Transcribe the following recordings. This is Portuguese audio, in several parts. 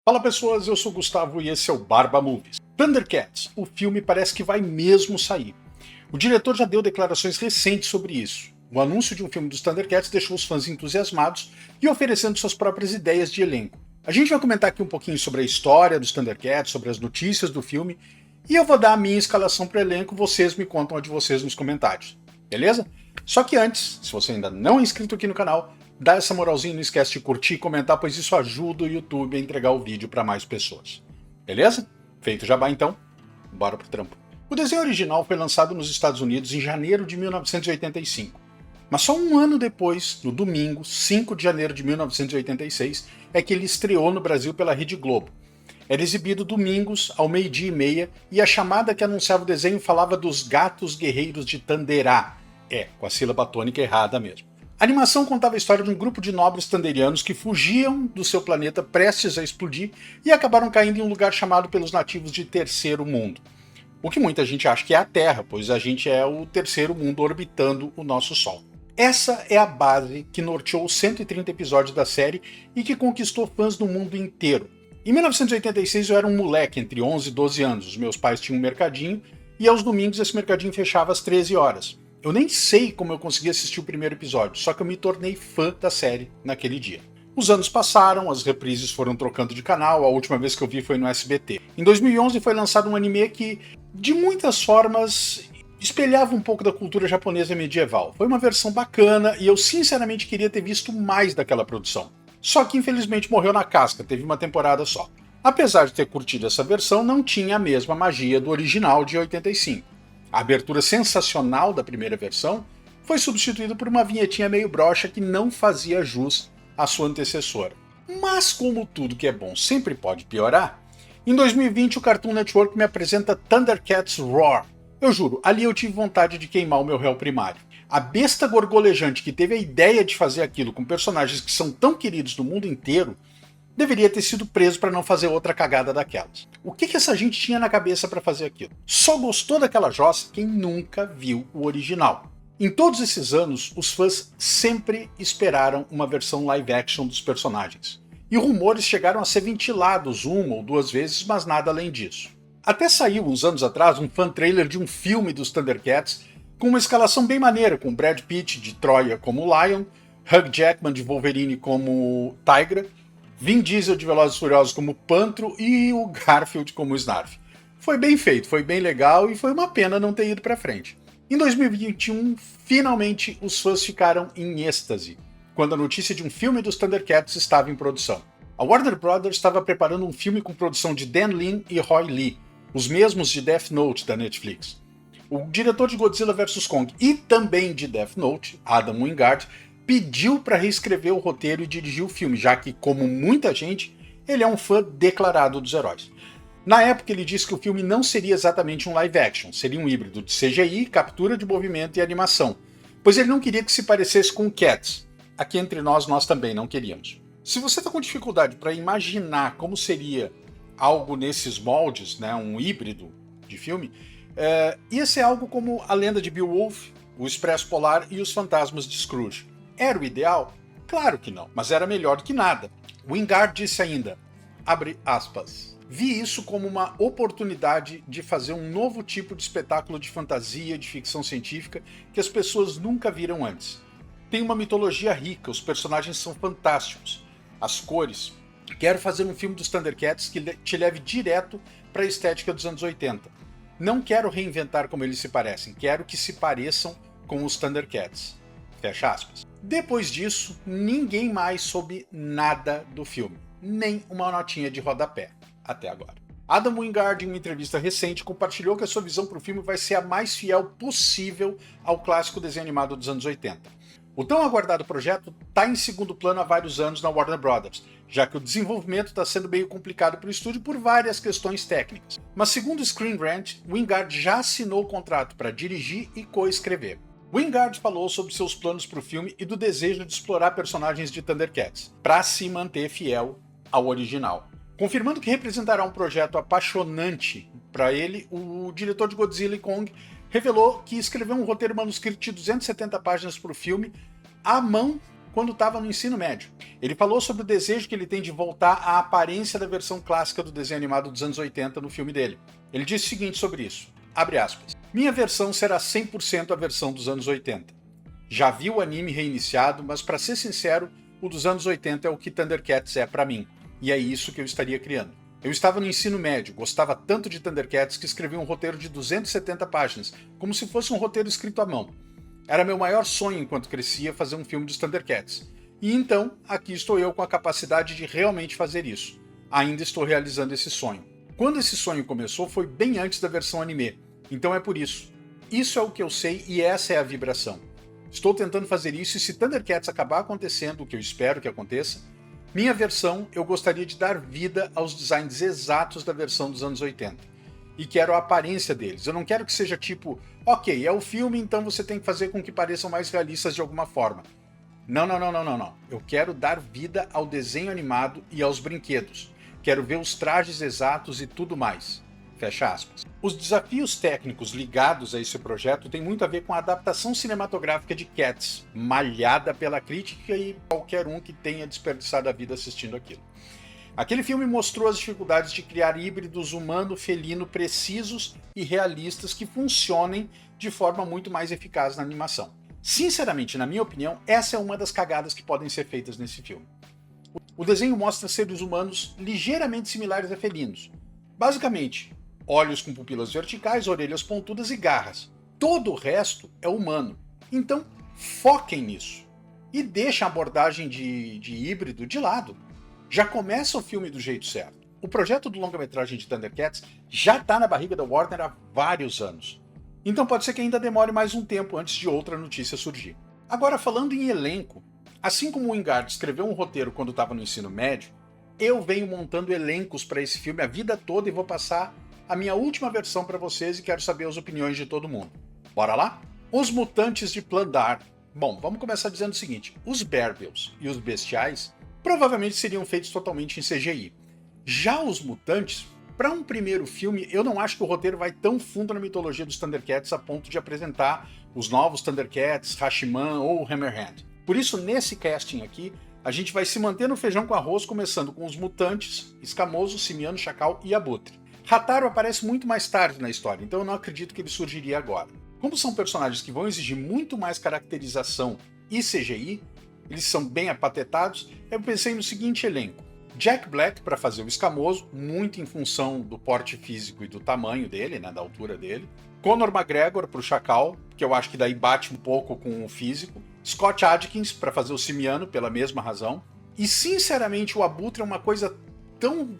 Fala pessoas, eu sou o Gustavo e esse é o Barba Movies. Thundercats, o filme parece que vai mesmo sair. O diretor já deu declarações recentes sobre isso. O anúncio de um filme dos Thundercats deixou os fãs entusiasmados e oferecendo suas próprias ideias de elenco. A gente vai comentar aqui um pouquinho sobre a história dos Thundercats, sobre as notícias do filme, e eu vou dar a minha escalação para o elenco, vocês me contam a de vocês nos comentários, beleza? Só que antes, se você ainda não é inscrito aqui no canal, dá essa moralzinha, não esquece de curtir e comentar, pois isso ajuda o YouTube a entregar o vídeo para mais pessoas. Beleza? Feito o jabá então, bora pro trampo. O desenho original foi lançado nos Estados Unidos em janeiro de 1985. Mas só um ano depois, no domingo, 5 de janeiro de 1986, é que ele estreou no Brasil pela Rede Globo. Era exibido domingos, ao 12h30, e a chamada que anunciava o desenho falava dos gatos guerreiros de Tanderá. Com a sílaba tônica errada mesmo. A animação contava a história de um grupo de nobres tanderianos que fugiam do seu planeta prestes a explodir e acabaram caindo em um lugar chamado pelos nativos de Terceiro Mundo. O que muita gente acha que é a Terra, pois a gente é o terceiro mundo orbitando o nosso Sol. Essa é a base que norteou os 130 episódios da série e que conquistou fãs no mundo inteiro. Em 1986 eu era um moleque entre 11 e 12 anos, os meus pais tinham um mercadinho e aos domingos esse mercadinho fechava às 13 horas. Eu nem sei como eu consegui assistir o primeiro episódio, só que eu me tornei fã da série naquele dia. Os anos passaram, as reprises foram trocando de canal, a última vez que eu vi foi no SBT. Em 2011 foi lançado um anime que, de muitas formas, espelhava um pouco da cultura japonesa medieval. Foi uma versão bacana e eu sinceramente queria ter visto mais daquela produção. Só que infelizmente morreu na casca, teve uma temporada só. Apesar de ter curtido essa versão, não tinha a mesma magia do original de 85. A abertura sensacional da primeira versão foi substituída por uma vinhetinha meio broxa que não fazia jus à sua antecessora. Mas como tudo que é bom sempre pode piorar, em 2020 o Cartoon Network me apresenta Thundercats Roar. Eu juro, ali eu tive vontade de queimar o meu réu primário. A besta gorgolejante que teve a ideia de fazer aquilo com personagens que são tão queridos no mundo inteiro deveria ter sido preso para não fazer outra cagada daquelas. O que essa gente tinha na cabeça para fazer aquilo? Só gostou daquela jossa quem nunca viu o original. Em todos esses anos, os fãs sempre esperaram uma versão live action dos personagens. E rumores chegaram a ser ventilados uma ou duas vezes, mas nada além disso. Até saiu uns anos atrás um fan trailer de um filme dos Thundercats com uma escalação bem maneira, com Brad Pitt de Troia como Lion, Hugh Jackman de Wolverine como Tigra, Vin Diesel de Velozes e Furiosos como Pantro e o Garfield como Snarf. Foi bem feito, foi bem legal e foi uma pena não ter ido pra frente. Em 2021, finalmente os fãs ficaram em êxtase, quando a notícia de um filme dos Thundercats estava em produção. A Warner Brothers estava preparando um filme com produção de Dan Lin e Roy Lee, os mesmos de Death Note da Netflix. O diretor de Godzilla vs Kong e também de Death Note, Adam Wingard, pediu para reescrever o roteiro e dirigir o filme, já que, como muita gente, ele é um fã declarado dos heróis. Na época ele disse que o filme não seria exatamente um live action, seria um híbrido de CGI, captura de movimento e animação, pois ele não queria que se parecesse com Cats. Aqui entre nós também não queríamos. Se você está com dificuldade para imaginar como seria algo nesses moldes, né, um híbrido de filme, ia ser algo como A Lenda de Beowulf, O Expresso Polar e Os Fantasmas de Scrooge. Era o ideal? Claro que não, mas era melhor do que nada. Wingard disse ainda, abre aspas, vi isso como uma oportunidade de fazer um novo tipo de espetáculo de fantasia, de ficção científica, que as pessoas nunca viram antes. Tem uma mitologia rica, os personagens são fantásticos, as cores. Quero fazer um filme dos Thundercats que te leve direto para a estética dos anos 80. Não quero reinventar como eles se parecem, quero que se pareçam com os Thundercats. Fecha aspas. Depois disso, ninguém mais soube nada do filme, nem uma notinha de rodapé, até agora. Adam Wingard, em uma entrevista recente, compartilhou que a sua visão para o filme vai ser a mais fiel possível ao clássico desenho animado dos anos 80. O tão aguardado projeto está em segundo plano há vários anos na Warner Brothers, já que o desenvolvimento está sendo meio complicado para o estúdio por várias questões técnicas. Mas segundo o Screen Rant, Wingard já assinou o contrato para dirigir e coescrever. Wingard falou sobre seus planos para o filme e do desejo de explorar personagens de Thundercats, para se manter fiel ao original. Confirmando que representará um projeto apaixonante para ele, o diretor de Godzilla e Kong revelou que escreveu um roteiro manuscrito de 270 páginas para o filme à mão quando estava no ensino médio. Ele falou sobre o desejo que ele tem de voltar à aparência da versão clássica do desenho animado dos anos 80 no filme dele. Ele disse o seguinte sobre isso, abre aspas, minha versão será 100% a versão dos anos 80. Já vi o anime reiniciado, mas para ser sincero, o dos anos 80 é o que Thundercats é para mim, e é isso que eu estaria criando. Eu estava no ensino médio, gostava tanto de Thundercats que escrevi um roteiro de 270 páginas, como se fosse um roteiro escrito à mão. Era meu maior sonho enquanto crescia fazer um filme dos Thundercats. E então, aqui estou eu com a capacidade de realmente fazer isso. Ainda estou realizando esse sonho. Quando esse sonho começou foi bem antes da versão anime, então é por isso. Isso é o que eu sei e essa é a vibração. Estou tentando fazer isso e se Thundercats acabar acontecendo, o que eu espero que aconteça, minha versão eu gostaria de dar vida aos designs exatos da versão dos anos 80. E quero a aparência deles. Eu não quero que seja tipo, ok, é o filme, então você tem que fazer com que pareçam mais realistas de alguma forma. Não. Eu quero dar vida ao desenho animado e aos brinquedos. Quero ver os trajes exatos e tudo mais. Fecha aspas. Os desafios técnicos ligados a esse projeto têm muito a ver com a adaptação cinematográfica de Cats, malhada pela crítica e qualquer um que tenha desperdiçado a vida assistindo aquilo. Aquele filme mostrou as dificuldades de criar híbridos humano-felino precisos e realistas que funcionem de forma muito mais eficaz na animação. Sinceramente, na minha opinião, essa é uma das cagadas que podem ser feitas nesse filme. O desenho mostra seres humanos ligeiramente similares a felinos. Basicamente, olhos com pupilas verticais, orelhas pontudas e garras. Todo o resto é humano. Então, foquem nisso. E deixem a abordagem de híbrido de lado. Já começa o filme do jeito certo. O projeto do longa-metragem de Thundercats já está na barriga da Warner há vários anos. Então pode ser que ainda demore mais um tempo antes de outra notícia surgir. Agora, falando em elenco, assim como o Wingard escreveu um roteiro quando estava no ensino médio, eu venho montando elencos para esse filme a vida toda e vou passar a minha última versão para vocês e quero saber as opiniões de todo mundo. Bora lá? Os mutantes de Plandar. Bom, vamos começar dizendo o seguinte, os Berbils e os Bestiais provavelmente seriam feitos totalmente em CGI. Já os mutantes, para um primeiro filme, eu não acho que o roteiro vai tão fundo na mitologia dos Thundercats a ponto de apresentar os novos Thundercats, Hashiman ou Hammerhand. Por isso, nesse casting aqui, a gente vai se manter no feijão com arroz, começando com os mutantes, Escamoso, Simiano, Chacal e Abutre. Rataro aparece muito mais tarde na história, então eu não acredito que ele surgiria agora. Como são personagens que vão exigir muito mais caracterização e CGI, eles são bem apatetados, eu pensei no seguinte elenco. Jack Black para fazer o Escamoso, muito em função do porte físico e do tamanho dele, né, da altura dele. Conor McGregor para o Chacal, que eu acho que daí bate um pouco com o físico. Scott Adkins para fazer o Simiano, pela mesma razão. E sinceramente o Abutre é uma coisa tão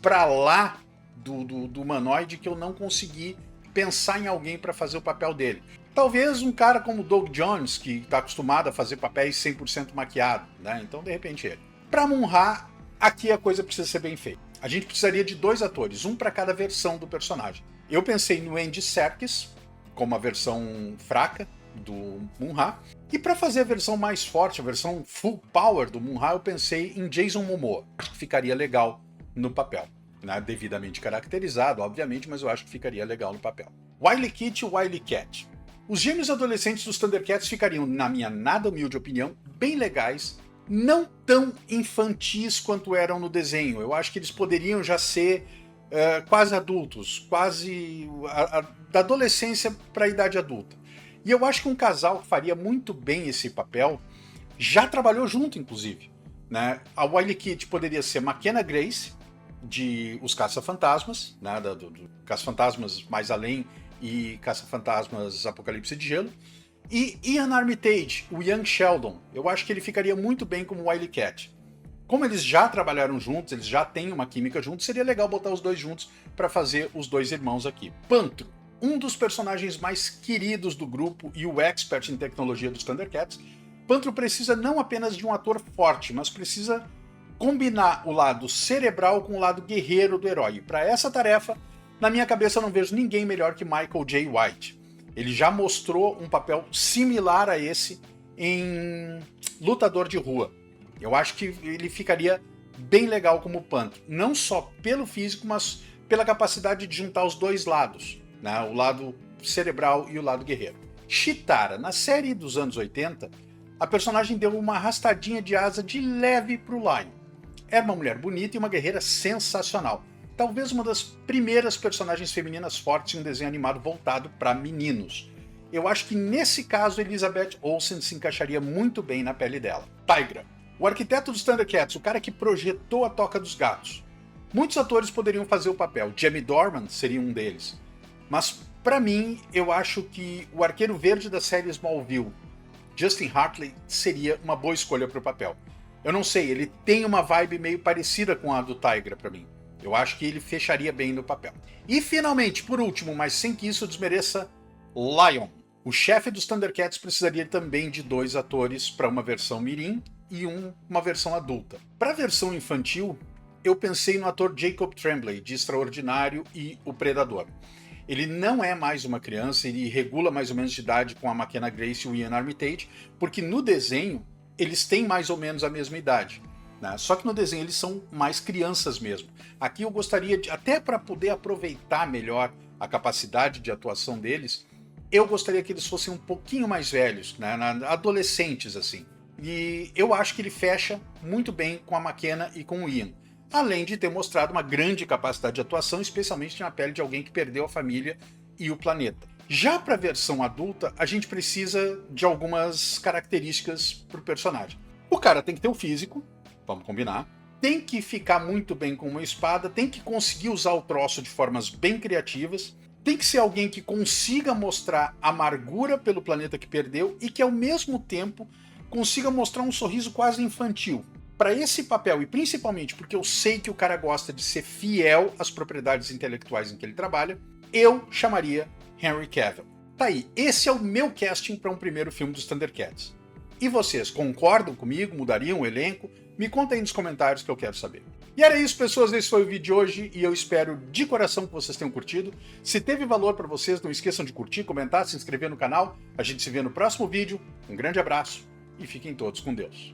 pra lá do humanoide que eu não consegui pensar em alguém para fazer o papel dele. Talvez um cara como Doug Jones, que está acostumado a fazer papéis 100% maquiado, né? Então de repente ele. Para Mun-Ra, aqui a coisa precisa ser bem feita. A gente precisaria de 2 atores, um para cada versão do personagem. Eu pensei no Andy Serkis, como a versão fraca do Mun-Ra, e para fazer a versão mais forte, a versão full power do Mun-Ra, eu pensei em Jason Momoa. Acho que ficaria legal no papel. Né? Devidamente caracterizado, obviamente, mas eu acho que ficaria legal no papel. Wily Kit e Wily Cat. Os gêmeos adolescentes dos Thundercats ficariam, na minha nada humilde opinião, bem legais, não tão infantis quanto eram no desenho. Eu acho que eles poderiam já ser quase adultos, quase da adolescência para a idade adulta. E eu acho que um casal que faria muito bem esse papel já trabalhou junto, inclusive. Né? A Wily Kit poderia ser McKenna Grace, de Os Caça-Fantasmas, né? do Caça-Fantasmas Mais Além e Caça-Fantasmas Apocalipse de Gelo, e Ian Armitage, o Young Sheldon. Eu acho que ele ficaria muito bem como Wily Cat. Como eles já trabalharam juntos, eles já têm uma química juntos, seria legal botar os dois juntos para fazer os dois irmãos aqui. Pantro, um dos personagens mais queridos do grupo e o expert em tecnologia dos Thundercats, Pantro precisa não apenas de um ator forte, mas precisa combinar o lado cerebral com o lado guerreiro do herói. Para essa tarefa, na minha cabeça eu não vejo ninguém melhor que Michael J. White. Ele já mostrou um papel similar a esse em Lutador de Rua. Eu acho que ele ficaria bem legal como Pantro. Não só pelo físico, mas pela capacidade de juntar os dois lados. Né? O lado cerebral e o lado guerreiro. Chitara, na série dos anos 80, a personagem deu uma arrastadinha de asa de leve pro Lion. Era uma mulher bonita e uma guerreira sensacional. Talvez uma das primeiras personagens femininas fortes em um desenho animado voltado para meninos. Eu acho que nesse caso Elizabeth Olsen se encaixaria muito bem na pele dela. Tigra, o arquiteto dos Thundercats, o cara que projetou a Toca dos Gatos. Muitos atores poderiam fazer o papel, Jamie Dornan seria um deles. Mas para mim, eu acho que o Arqueiro Verde da série Smallville, Justin Hartley, seria uma boa escolha para o papel. Eu não sei, ele tem uma vibe meio parecida com a do Tigra para mim. Eu acho que ele fecharia bem no papel. E finalmente, por último, mas sem que isso desmereça, Lion. O chefe dos Thundercats precisaria também de 2 atores para uma versão mirim e uma versão adulta. Para a versão infantil, eu pensei no ator Jacob Tremblay, de Extraordinário e O Predador. Ele não é mais uma criança, ele regula mais ou menos de idade com a McKenna Grace e o Ian Armitage, porque no desenho eles têm mais ou menos a mesma idade. Né? Só que no desenho eles são mais crianças mesmo. Aqui eu gostaria, até para poder aproveitar melhor a capacidade de atuação deles, eu gostaria que eles fossem um pouquinho mais velhos, né? Adolescentes assim. E eu acho que ele fecha muito bem com a McKenna e com o Ian. Além de ter mostrado uma grande capacidade de atuação, especialmente na pele de alguém que perdeu a família e o planeta. Já para a versão adulta, a gente precisa de algumas características para o personagem. O cara tem que ter o físico, vamos combinar, tem que ficar muito bem com uma espada, tem que conseguir usar o troço de formas bem criativas, tem que ser alguém que consiga mostrar amargura pelo planeta que perdeu e que ao mesmo tempo consiga mostrar um sorriso quase infantil. Para esse papel, e principalmente porque eu sei que o cara gosta de ser fiel às propriedades intelectuais em que ele trabalha, eu chamaria Henry Cavill. Tá aí, esse é o meu casting para um primeiro filme dos Thundercats. E vocês, concordam comigo? Mudariam o elenco? Me contem aí nos comentários que eu quero saber. E era isso, pessoas, esse foi o vídeo de hoje e eu espero de coração que vocês tenham curtido. Se teve valor para vocês, não esqueçam de curtir, comentar, se inscrever no canal. A gente se vê no próximo vídeo. Um grande abraço e fiquem todos com Deus.